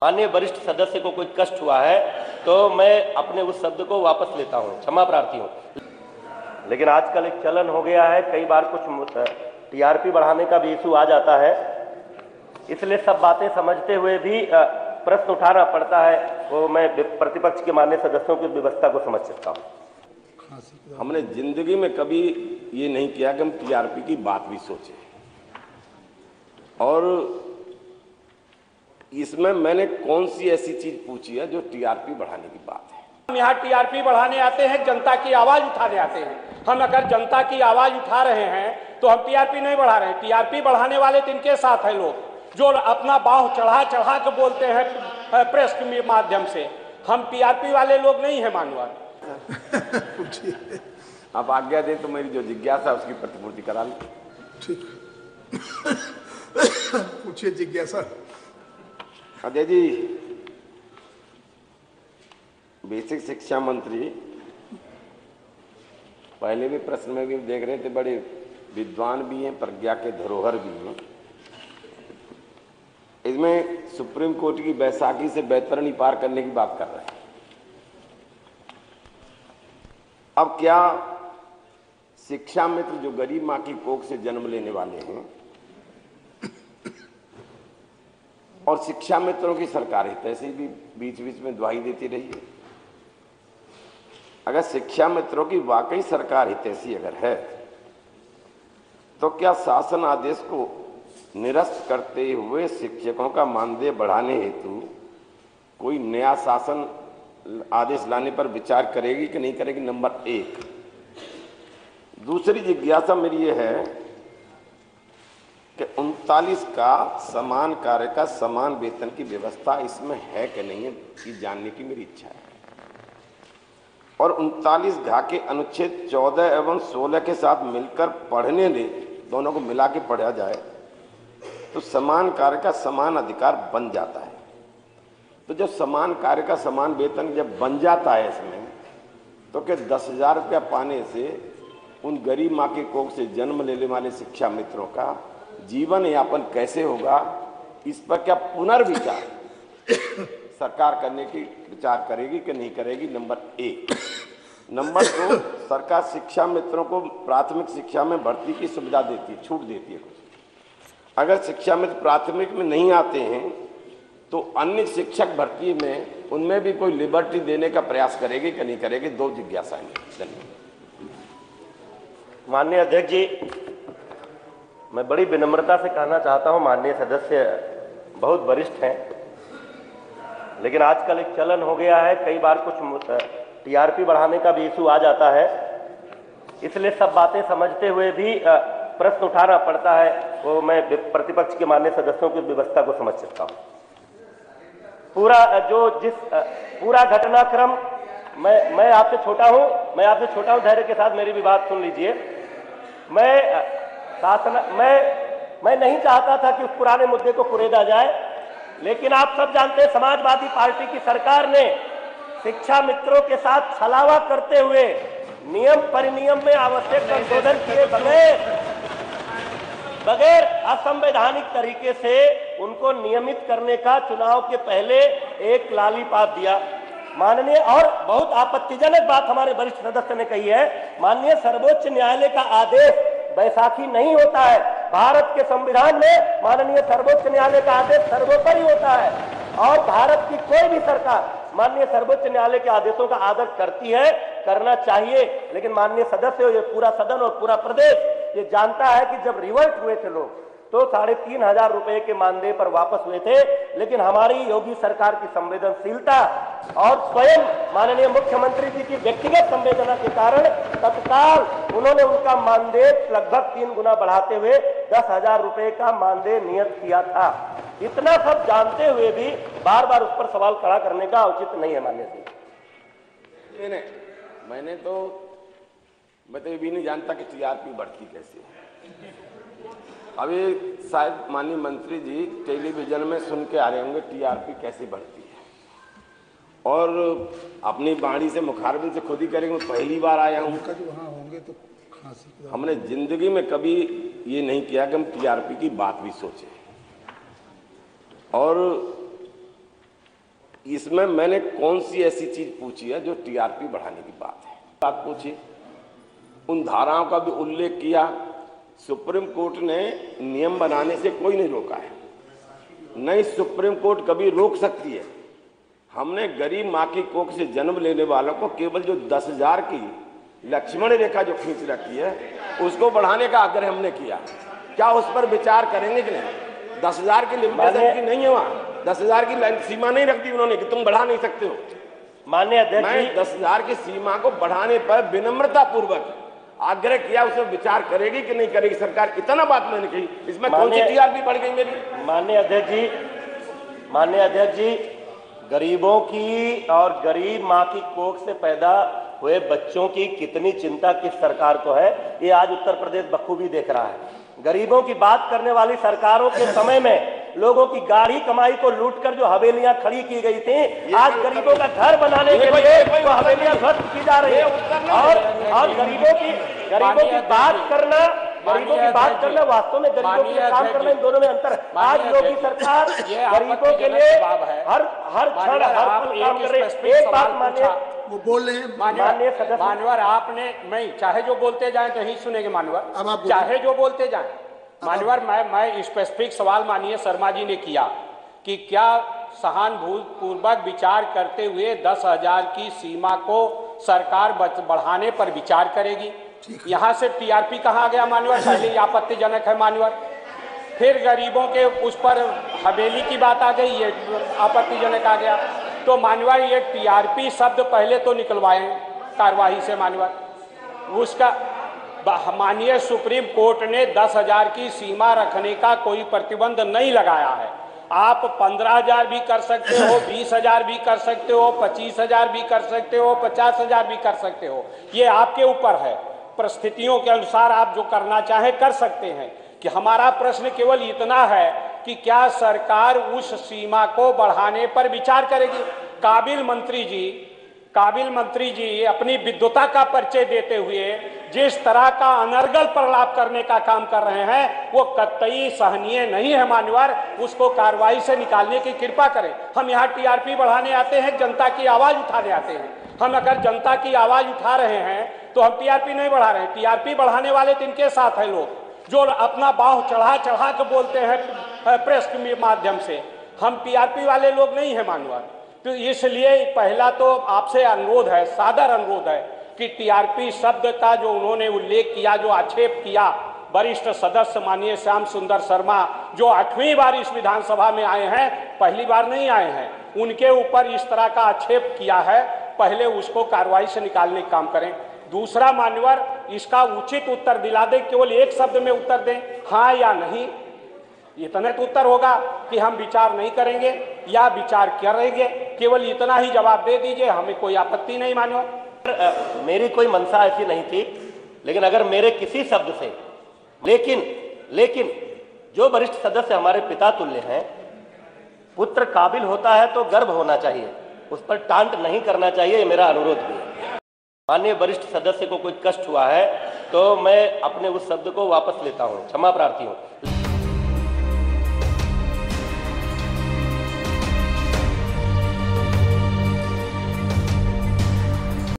माननीय वरिष्ठ सदस्य को कोई कष्ट हुआ है तो मैं अपने उस शब्द को वापस लेता हूं, क्षमा प्रार्थी हूं। लेकिन आजकल एक चलन हो गया है, कई बार कुछ टीआरपी बढ़ाने का भी इशू आ जाता है, इसलिए सब बातें समझते हुए भी प्रश्न उठाना पड़ता है। वो मैं प्रतिपक्ष के माननीय सदस्यों की व्यवस्था को समझ सकता हूं। हमने जिंदगी में कभी ये नहीं किया कि हम टीआरपी की बात भी सोचें, और इसमें मैंने कौन सी ऐसी चीज पूछी है जो टीआरपी बढ़ाने की बात है। हम यहाँ टीआरपी बढ़ाने आते हैं, जनता की आवाज उठाने आते हैं। हम अगर जनता की आवाज उठा रहे हैं तो हम टीआरपी नहीं बढ़ा रहे हैं। टीआरपी बढ़ाने वाले तो इनके साथ है लोग जो अपना बाँह चढ़ा चढ़ा के बोलते हैं प्रेस के माध्यम से। हम टीआरपी वाले लोग नहीं है मानवा। आप आज्ञा दें तो मेरी जो जिज्ञासा उसकी प्रतिपूर्ति करा ली। ठीक, पूछिए जिज्ञासा। अजय जी, बेसिक शिक्षा मंत्री पहले भी प्रश्न में भी देख रहे थे, बड़े विद्वान भी हैं, प्रज्ञा के धरोहर भी हैं। इसमें सुप्रीम कोर्ट की बैसाखी से बैतरणी पार करने की बात कर रहे हैं। अब क्या शिक्षा मित्र जो गरीब मां की कोख से जन्म लेने वाले हैं और शिक्षा मित्रों की सरकार हितैषी भी बीच बीच में दुहाई देती रही है, अगर शिक्षा मित्रों की वाकई सरकार हितैषी अगर है तो क्या शासन आदेश को निरस्त करते हुए शिक्षकों का मानदेय बढ़ाने हेतु कोई नया शासन आदेश लाने पर विचार करेगी कि नहीं करेगी? नंबर एक। दूसरी जिज्ञासा मेरी ये है कि 39 का समान कार्य का समान वेतन की व्यवस्था इसमें है कि नहीं है, ये जानने की मेरी इच्छा है। और 39 घा के अनुच्छेद 14 एवं 16 के साथ मिलकर पढ़ने दे, दोनों को मिला के पढ़ा जाए तो समान कार्य का समान अधिकार बन जाता है। तो जब समान कार्य का समान वेतन जब बन जाता है इसमें, तो क्या 10,000 रुपया पाने से उन गरीब माँ की कोख से जन्म लेने वाले शिक्षा मित्रों का जीवन यापन कैसे होगा, इस पर क्या पुनर्विचार सरकार करने की विचार करेगी कि नहीं करेगी? नंबर एक। नंबर दो, सरकार शिक्षा मित्रों को प्राथमिक शिक्षा में भर्ती की सुविधा देती है, छूट देती है कुछ। अगर शिक्षा मित्र प्राथमिक में नहीं आते हैं तो अन्य शिक्षक भर्ती में उनमें भी कोई लिबर्टी देने का प्रयास करेगी कि नहीं करेगी? दो जिज्ञासाएं। धन्यवाद। माननीय अध्यक्ष जी, मैं बड़ी विनम्रता से कहना चाहता हूं, माननीय सदस्य बहुत वरिष्ठ हैं, लेकिन आजकल एक चलन हो गया है, कई बार कुछ टीआरपी बढ़ाने का भी इशू आ जाता है, इसलिए सब बातें समझते हुए भी प्रश्न उठाना पड़ता है। वो मैं प्रतिपक्ष के माननीय सदस्यों की व्यवस्था को समझ सकता हूं। पूरा घटनाक्रम मैं आपसे छोटा हूं, धैर्य के साथ मेरी भी बात सुन लीजिए। मैं नहीं चाहता था कि उस पुराने मुद्दे को कुरेदा जाए, लेकिन आप सब जानते हैं समाजवादी पार्टी की सरकार ने शिक्षा मित्रों के साथ छलावा करते हुए नियम परिनियम में आवश्यक संशोधन किए बगैर असंवैधानिक तरीके से उनको नियमित करने का चुनाव के पहले एक लालीपाप दिया। माननीय, और बहुत आपत्तिजनक बात हमारे वरिष्ठ सदस्य ने कही है, माननीय सर्वोच्च न्यायालय का आदेश बैसाखी नहीं होता है। भारत के संविधान में माननीय सर्वोच्च न्यायालय का आदेश सर्वोपरि होता है, और भारत की कोई भी सरकार माननीय सर्वोच्च न्यायालय के आदेशों का आदर करती है, करना चाहिए। लेकिन माननीय सदस्य, ये पूरा सदन और पूरा प्रदेश ये जानता है कि जब रिवल्ट हुए थे लोग तो 3,500 रुपए के मानदेय पर वापस हुए थे, लेकिन हमारी योगी सरकार की संवेदनशीलता और स्वयं माननीय मुख्यमंत्री जी की व्यक्तिगत संवेदना के कारण तत्काल उन्होंने उनका मानदेय लगभग 3 गुना बढ़ाते हुए 10,000 रुपए का मानदेय नियत किया था। इतना सब जानते हुए भी बार बार उस पर सवाल खड़ा करने का उचित नहीं है। माननीय जी, मैं तो ये भी नहीं जानता कि टीआरपी बढ़ती कैसे है। अभी शायद माननीय मंत्री जी टेलीविजन में सुन के आ रहे होंगे टीआरपी कैसे बढ़ती है, और अपनी बाणी से मुखारबिन से खुद ही करेंगे। पहली बार आया हूँ, हमने जिंदगी में कभी ये नहीं किया कि हम टीआरपी की बात भी सोचें। और इसमें मैंने कौन सी ऐसी चीज पूछी है जो टीआरपी बढ़ाने की बात पूछी, उन धाराओं का भी उल्लेख किया। सुप्रीम कोर्ट ने नियम बनाने से कोई नहीं रोका है, नहीं सुप्रीम कोर्ट कभी रोक सकती है। हमने गरीब माँ की कोख से जन्म लेने वालों को केवल जो 10,000 की लक्ष्मण रेखा जो खींच रखी है उसको बढ़ाने का आग्रह हमने किया। क्या उस पर विचार करेंगे कि नहीं? 10,000 की लिमिटेशन की नहीं है, वहाँ 10,000 की सीमा नहीं रख दी उन्होंने कि तुम बढ़ा नहीं सकते हो। माननीय अध्यक्ष, मैं 10,000 की सीमा को बढ़ाने पर विनम्रता पूर्वक आग्रह किया, उसे विचार करेगी कि नहीं करेगी सरकार। इतना बात मैंने कही, इसमें कौन सी टीआरपी बढ़ गई मेरी? माननीय अध्यक्ष जी, गरीबों की और गरीब माँ की कोख से पैदा हुए बच्चों की कितनी चिंता किस सरकार को है, ये आज उत्तर प्रदेश बखूबी देख रहा है। गरीबों की बात करने वाली सरकारों के समय में लोगों की गाढ़ी कमाई को लूटकर जो हवेलियां खड़ी की गई थी, आज गरीबों का घर बनाने के लिए वो हवेलियां ध्वस्त की जा रही है। और गरीबों की बात करना वास्तव में गरीबों के लिए काम करना, इन दोनों में अंतर है। आज योगी सरकार गरीबों के लिए हर क्षण हर पल काम कर रही है। एक बात मानिए, वो बोल रहे हैं। माननीय सदस्य, मानवर आपने, मैं चाहे जो बोलते जाए तो ही सुनेंगे मानवर, चाहे जो बोलते जाए मानवर। मैं स्पेसिफिक सवाल माननीय शर्मा जी ने किया कि क्या सहानुभूतिपूर्वक विचार करते हुए 10,000 की सीमा को सरकार बढ़ाने पर विचार करेगी? यहाँ से टीआरपी कहाँ आ गया मानवर? पहले ही आपत्तिजनक है मानवर, फिर गरीबों के उस पर हवेली की बात आ गई, ये आपत्तिजनक आ गया। तो मानवर ये टीआरपी शब्द पहले तो निकलवाएं कार्यवाही से मानवर। उसका माननीय सुप्रीम कोर्ट ने 10,000 की सीमा रखने का कोई प्रतिबंध नहीं लगाया है। आप 15,000 भी कर सकते हो, 20,000 भी कर सकते हो, 25,000 भी कर सकते हो, 50,000 भी कर सकते हो, ये आपके ऊपर है। परिस्थितियों के अनुसार आप जो करना चाहें कर सकते हैं। कि हमारा प्रश्न केवल इतना है कि क्या सरकार उस सीमा को बढ़ाने पर विचार करेगी? काबिल मंत्री जी अपनी विद्वता का परिचय देते हुए जिस तरह का अनर्गल प्रलाप करने का काम कर रहे हैं वो कतई सहनीय नहीं है मान्यवर। उसको कार्रवाई से निकालने की कृपा करें। हम यहाँ टीआरपी बढ़ाने आते हैं, जनता की आवाज उठाने आते हैं। हम अगर जनता की आवाज उठा रहे हैं तो हम टीआरपी नहीं बढ़ा रहे हैं। टीआरपी बढ़ाने वाले तो इनके साथ है लोग जो अपना बाँह चढ़ा के बोलते हैं प्रेस के माध्यम से। हम टीआरपी वाले लोग नहीं है मान्यवर। तो इसलिए पहला तो आपसे अनुरोध है, सादर अनुरोध है कि टीआरपी शब्द का जो उन्होंने उल्लेख किया, जो आक्षेप किया, वरिष्ठ सदस्य माननीय श्याम सुंदर शर्मा जो 8वीं बार इस विधानसभा में आए हैं, पहली बार नहीं आए हैं, उनके ऊपर इस तरह का आक्षेप किया है, पहले उसको कार्रवाई से निकालने का काम करें। दूसरा मान्यवर, इसका उचित उत्तर दिला दें, केवल एक शब्द में उत्तर दें, हाँ या नहीं। इतने तो उत्तर होगा कि हम विचार नहीं करेंगे या विचार करेंगे, केवल इतना ही जवाब दे दीजिए, हमें कोई आपत्ति नहीं मान्यवर। मेरी कोई मंशा ऐसी नहीं थी, लेकिन अगर मेरे किसी शब्द से लेकिन जो वरिष्ठ सदस्य हमारे पिता तुल्य हैं, पुत्र काबिल होता है तो गर्व होना चाहिए, उस पर टांट नहीं करना चाहिए, ये मेरा अनुरोध भी है। माननीय वरिष्ठ सदस्य को कोई कष्ट हुआ है तो मैं अपने उस शब्द को वापस लेता हूं, क्षमा प्रार्थी हूं।